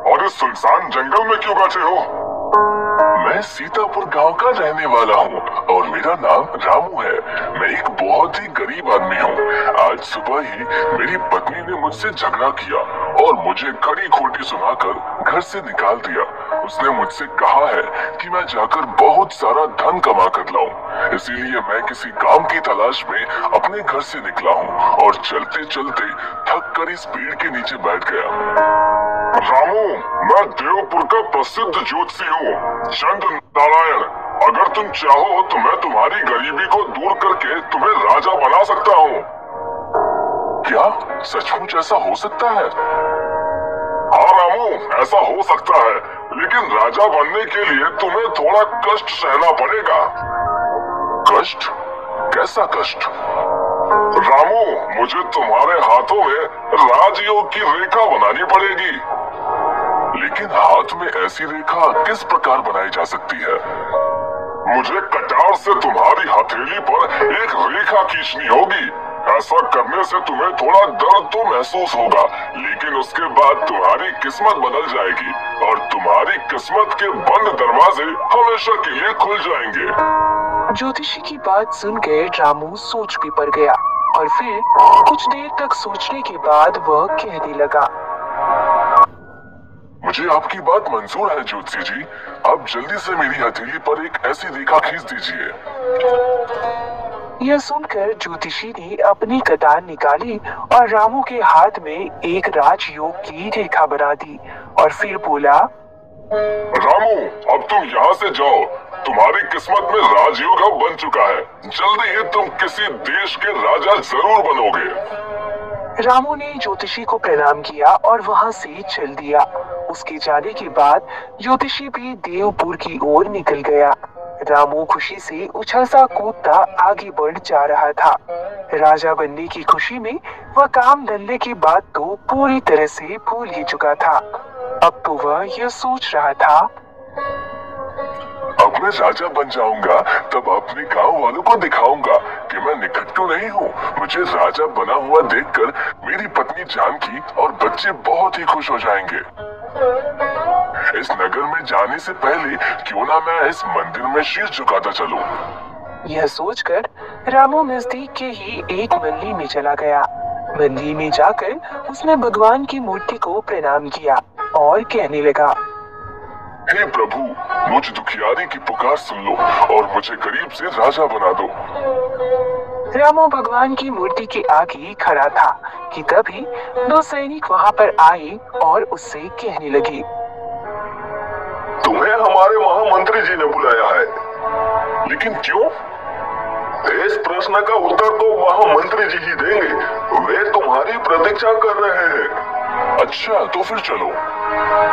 और इस सुनसान जंगल में क्यों बैठे हो? मैं सीतापुर गांव का रहने वाला हूँ और मेरा नाम रामू है। मैं एक बहुत ही गरीब आदमी हूँ। आज सुबह ही मेरी पत्नी ने मुझसे झगड़ा किया और मुझे कड़ी खोटी सुनाकर घर से निकाल दिया। उसने मुझसे कहा है कि मैं जाकर बहुत सारा धन कमा कर लाऊं। इसीलिए मैं किसी काम की तलाश में अपने घर से निकला हूँ और चलते चलते थक कर इस पेड़ के नीचे बैठ गया। रामू, मैं देवपुर का प्रसिद्ध ज्योतिषी हूँ, चंद नारायण। अगर तुम चाहो तो मैं तुम्हारी गरीबी को दूर करके तुम्हें राजा बना सकता हूँ। क्या सचमुच ऐसा हो सकता है? हाँ रामू, ऐसा हो सकता है, लेकिन राजा बनने के लिए तुम्हें थोड़ा कष्ट सहना पड़ेगा। कष्ट? कैसा कष्ट? रामू, मुझे तुम्हारे हाथों में राजयोग की रेखा बनानी पड़ेगी। लेकिन हाथ में ऐसी रेखा किस प्रकार बनाई जा सकती है? मुझे कटार से तुम्हारी हथेली पर एक रेखा खींचनी होगी। ऐसा करने से तुम्हें थोड़ा दर्द तो महसूस होगा, लेकिन उसके बाद तुम्हारी किस्मत बदल जाएगी और तुम्हारी किस्मत के बंद दरवाजे हमेशा के लिए खुल जाएंगे। ज्योतिषी की बात सुनकर रामू सोच में पड़ गया और फिर कुछ देर तक सोचने के बाद वह कहने लगा, मुझे आपकी बात मंजूर है ज्योतिषी जी। आप जल्दी से मेरी हथेली पर एक ऐसी रेखा खींच दीजिए। यह सुनकर ज्योतिषी ने अपनी कटार निकाली और रामू के हाथ में एक राजयोग की रेखा बना दी और फिर बोला, रामू, अब तुम यहाँ से जाओ। तुम्हारी किस्मत में राजयोग अब बन चुका है। जल्दी ही तुम किसी देश के राजा जरूर बनोगे। रामू ने ज्योतिषी को प्रणाम किया और वहां से चल दिया। उसके जाने के बाद ज्योतिषी भी देवपुर की ओर निकल गया। रामू खुशी से उछलता कूदता आगे बढ़ जा रहा था। राजा बनने की खुशी में वह काम धंधे की बात तो पूरी तरह से भूल ही चुका था। अब तो वह यह सोच रहा था, अब मैं राजा बन जाऊंगा तब अपने गांव वालों को दिखाऊंगा कि मैं निकट्टू नहीं हूँ। मुझे राजा बना हुआ देखकर मेरी पत्नी जानकी और बच्चे बहुत ही खुश हो जाएंगे। इस नगर में जाने से पहले क्यों ना मैं इस मंदिर में शीश झुकाता चलूं। यह सोचकर रामू नजदीक के ही एक मंदिर में चला गया। मंदिर में जाकर उसने भगवान की मूर्ति को प्रणाम किया और कहने लगा, हे प्रभु, मुझ दुखियारी की पुकार सुन लो और मुझे गरीब से राजा बना दो। रामू भगवान की मूर्ति के आगे खड़ा था कि तभी दो सैनिक वहां पर आए और उससे कहने लगे, तुम्हें हमारे महामंत्री जी ने बुलाया है। लेकिन क्यों? इस प्रश्न का उत्तर तो महामंत्री जी ही देंगे। वे तुम्हारी प्रतीक्षा कर रहे हैं। अच्छा, तो फिर चलो।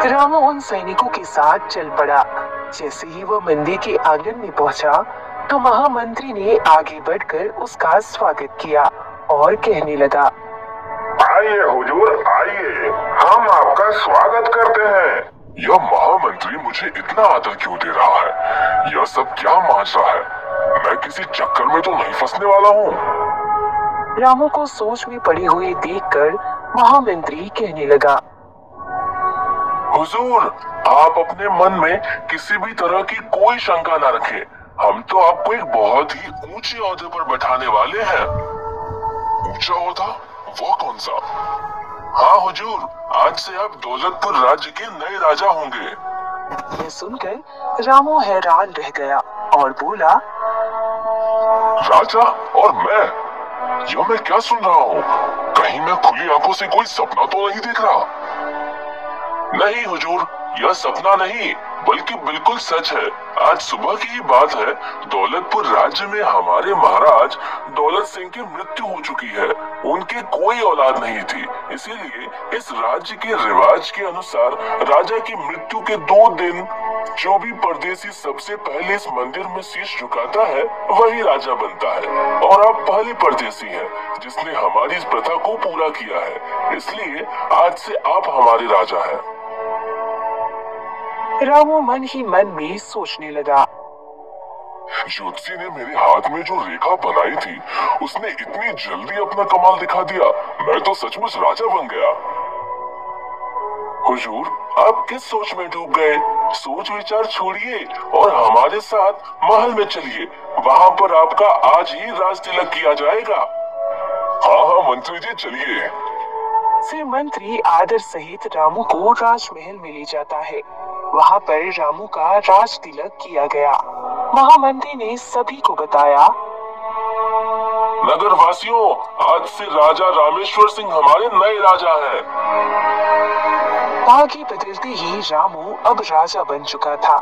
रामू उन सैनिकों के साथ चल पड़ा। जैसे ही वह मंदिर के आंगन में पहुंचा तो महामंत्री ने आगे बढ़कर उसका स्वागत किया और कहने लगा, आइए हुजूर, आइए, हम आपका स्वागत करते हैं। यह महामंत्री मुझे इतना आदर क्यों दे रहा है? यह सब क्या माजरा है? मैं किसी चक्कर में तो नहीं फंसने वाला हूँ। रामू को सोच में पड़े हुए देखकर महामंत्री कहने लगा, हुजूर, आप अपने मन में किसी भी तरह की कोई शंका न रखें। हम तो आपको एक बहुत ही ऊंचे ओहदे पर बैठाने वाले हैं। ऊंचा ओहदा? वो कौन सा? हाँ हुजूर, आज से आप दौलतपुर राज्य के नए राजा होंगे। यह सुनकर रामू हैरान रह गया और बोला, राजा और मैं? यह मैं क्या सुन रहा हूँ? कहीं मैं खुली आंखों से कोई सपना तो नहीं देख रहा? नहीं हुजूर, यह सपना नहीं बल्कि बिल्कुल सच है। आज सुबह की ही बात है। दौलतपुर राज्य में हमारे महाराज दौलत सिंह की मृत्यु हो चुकी है। उनकी कोई औलाद नहीं थी, इसीलिए इस राज्य के रिवाज के अनुसार राजा की मृत्यु के 2 दिन जो भी परदेसी सबसे पहले इस मंदिर में शीश झुकाता है वही राजा बनता है। और आप पहले परदेसी हैं जिसने हमारी इस प्रथा को पूरा किया है, इसलिए आज से आप हमारे राजा हैं। रामू मन ही मन में सोचने लगा, ज्योतिषी ने मेरे हाथ में जो रेखा बनाई थी उसने इतनी जल्दी अपना कमाल दिखा दिया। मैं तो सचमुच राजा बन गया। हुजूर, आप किस सोच में डूब गए? सोच विचार छोड़िए और हमारे साथ महल में चलिए। वहाँ पर आपका आज ही राज तिलक किया जाएगा। हाँ हाँ मंत्री जी, चलिए। फिर मंत्री आदर सहित रामू को राजमहल में ले जाता है। वहाँ पर रामू का राज तिलक किया गया। महामंत्री ने सभी को बताया, नगर वासियों, आज से राजा रामेश्वर सिंह हमारे नए राजा हैं। आगे बदलते ही रामू अब राजा बन चुका था।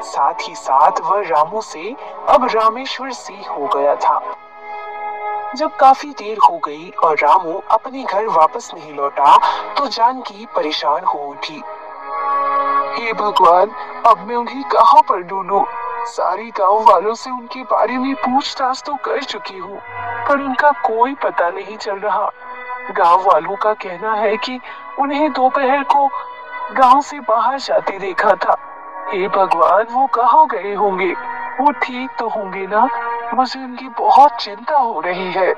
साथ ही साथ वह रामू से अब रामेश्वर सिंह हो गया था। जब काफी देर हो गई और रामू अपने घर वापस नहीं लौटा तो जानकी परेशान हो उठी। हे भगवान, अब मैं उन्हें कहाँ पर ढूंढूं? सारे गांव वालों से उनके बारे में पूछताछ तो कर चुकी हूँ, पर उनका कोई पता नहीं चल रहा। गांव वालों का कहना है कि उन्हें दोपहर को गांव से बाहर जाते देखा था। हे भगवान, वो कहाँ गए होंगे? वो ठीक तो होंगे ना? मुझे उनकी बहुत चिंता हो रही है।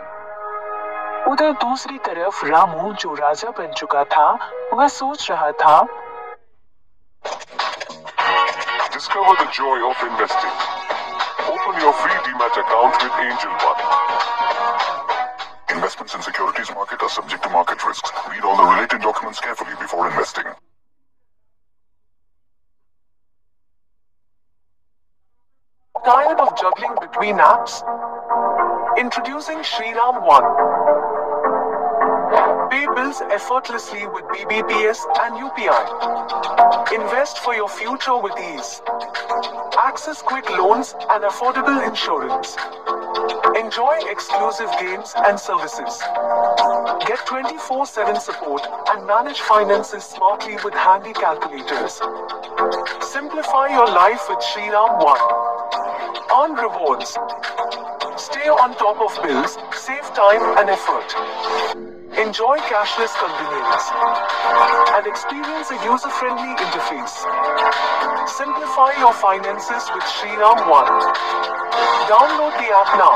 उधर दूसरी तरफ रामू, जो राजा बन चुका था, वह सोच रहा था, Discover the joy of investing. Open your free Demat account with Angel One. Investments in securities market are subject to market risks. Read all the related documents carefully before investing. tired of juggling between apps? Introducing Shriram One. Pay bills effortlessly with BBPS and UPI. Invest for your future with ease. Access quick loans and affordable insurance. Enjoy exclusive games and services. Get 24/7 support and manage finances smartly with handy calculators. Simplify your life with Shriram One. Earn rewards. Stay on top of bills, save time and effort. Enjoy cashless convenience and experience a user-friendly interface. Simplify your finances with Shriram One. Download the app now.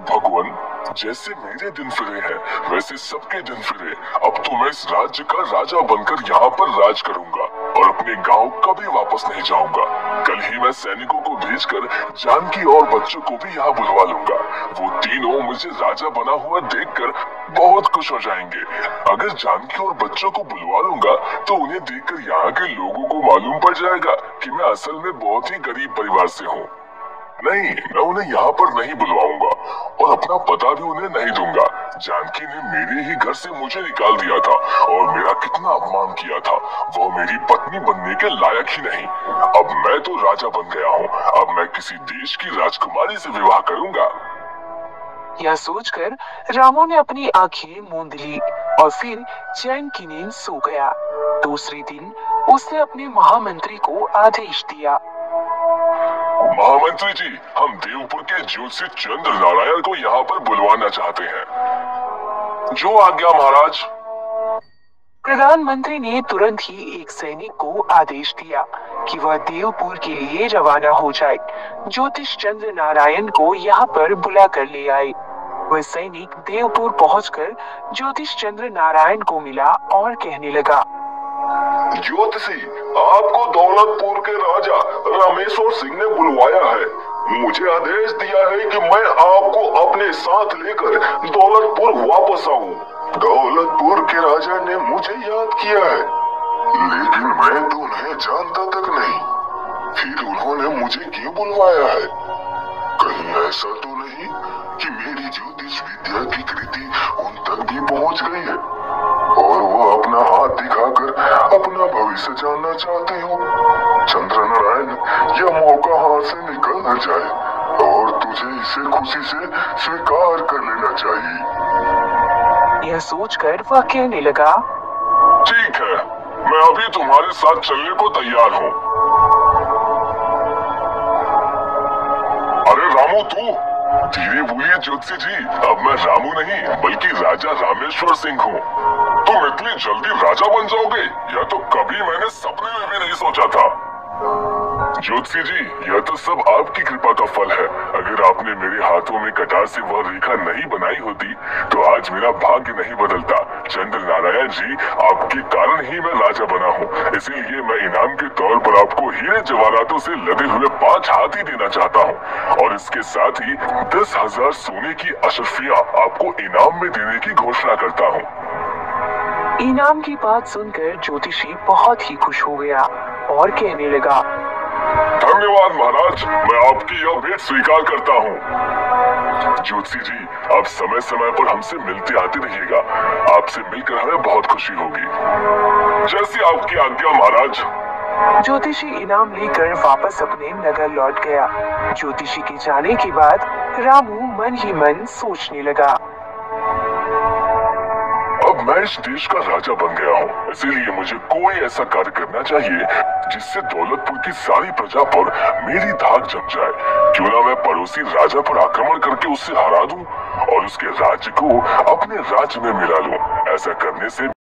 भगवान, जैसे मेरे दिन फिरे हैं वैसे सबके दिन फिरे। अब तो मैं इस राज्य का राजा बनकर यहाँ पर राज करूंगा और अपने गांव कभी वापस नहीं जाऊंगा। कल ही मैं सैनिकों को भेजकर जानकी और बच्चों को भी यहाँ बुलवा लूंगा। वो तीनों मुझे राजा बना हुआ देखकर बहुत खुश हो जाएंगे। अगर जानकी और बच्चों को बुलवा लूंगा तो उन्हें देखकर यहाँ के लोगों को मालूम पड़ जाएगा कि मैं असल में बहुत ही गरीब परिवार से हूँ। नहीं, मैं उन्हें यहाँ पर नहीं बुलवाऊंगा और अपना पता भी उन्हें नहीं दूंगा। जानकी ने मेरे ही घर से मुझे निकाल दिया था और मेरा कितना अपमान किया था। वो मेरी पत्नी बनने के लायक ही नहीं। अब मैं तो राजा बन गया हूँ। अब मैं किसी देश की राजकुमारी से विवाह करूंगा। यह सोचकर रामू ने अपनी आंखें मूंद ली और फिर चैन की नींद सो गया। दूसरे दिन उसने अपने महामंत्री को आदेश दिया, महामंत्री जी, हम देवपुर के ज्योतिषी चंद्र नारायण को यहाँ पर बुलवाना चाहते हैं। जो आज्ञा महाराज। प्रधानमंत्री ने तुरंत ही एक सैनिक को आदेश दिया कि वह देवपुर के लिए रवाना हो जाए। ज्योतिष चंद्र नारायण को यहाँ पर बुला कर ले आए। वह सैनिक देवपुर पहुंचकर ज्योतिष चंद्र नारायण को मिला और कहने लगा, ज्योतिषी, आपको दौलतपुर के राजा रामेश्वर सिंह ने बुलवाया है। मुझे आदेश दिया है कि मैं आपको अपने साथ लेकर दौलतपुर वापस आऊं। दौलतपुर के राजा ने मुझे याद किया है, लेकिन मैं तो उन्हें जानता तक नहीं। फिर उन्होंने मुझे क्यों बुलवाया है? कहीं ऐसा तो नहीं कि मेरी ज्योतिष विद्या की कृति उन तक भी पहुंच गई है और वो अपना हाथ दिखाकर अपना भविष्य जानना चाहते हो? चंद्र नारायण, यह मौका हाथ से निकल न जाए और तुझे इसे खुशी से स्वीकार कर लेना चाहिए। यह सोचकर वह कहने लगा, ठीक है, मैं अभी तुम्हारे साथ चलने को तैयार हूँ। अरे रामू, तू धीरे बोलिए ज्योतिषी जी। अब मैं रामू नहीं बल्कि राजा रामेश्वर सिंह हूँ। तुम इतनी जल्दी राजा बन जाओगे, यह तो कभी मैंने सपने में भी नहीं सोचा था। ज्योतिषी जी, यह तो सब आपकी कृपा का फल है। अगर आपने मेरे हाथों में कटार से वह रेखा नहीं बनाई होती तो आज मेरा भाग्य नहीं बदलता। चंद्र नारायण जी, आपके कारण ही मैं राजा बना हूँ। इसीलिए मैं इनाम के तौर पर आपको हीरे जवाहरातों से लदे हुए 5 हाथी देना चाहता हूँ और इसके साथ ही 10,000 सोने की अशर्फियाँ आपको इनाम में देने की घोषणा करता हूँ। इनाम की बात सुनकर ज्योतिषी बहुत ही खुश हो गया और कहने लगा, धन्यवाद महाराज, मैं आपकी यह भेंट स्वीकार करता हूँ। ज्योतिषी जी, आप समय समय पर हमसे मिलते आते रहिएगा। आपसे मिलकर हमें बहुत खुशी होगी। जैसी आपकी आज्ञा महाराज। ज्योतिषी इनाम लेकर वापस अपने नगर लौट गया। ज्योतिषी के जाने के बाद रामू मन ही मन सोचने लगा, अब मैं इस देश का राजा बन गया हूँ, इसीलिए मुझे कोई ऐसा कार्य करना चाहिए जिससे दौलतपुर की सारी प्रजा पर मेरी धाक जम जाए। क्यों ना मैं पड़ोसी राजा पर आक्रमण करके उससे हरा दूं और उसके राज्य को अपने राज्य में मिला लूं। ऐसा करने से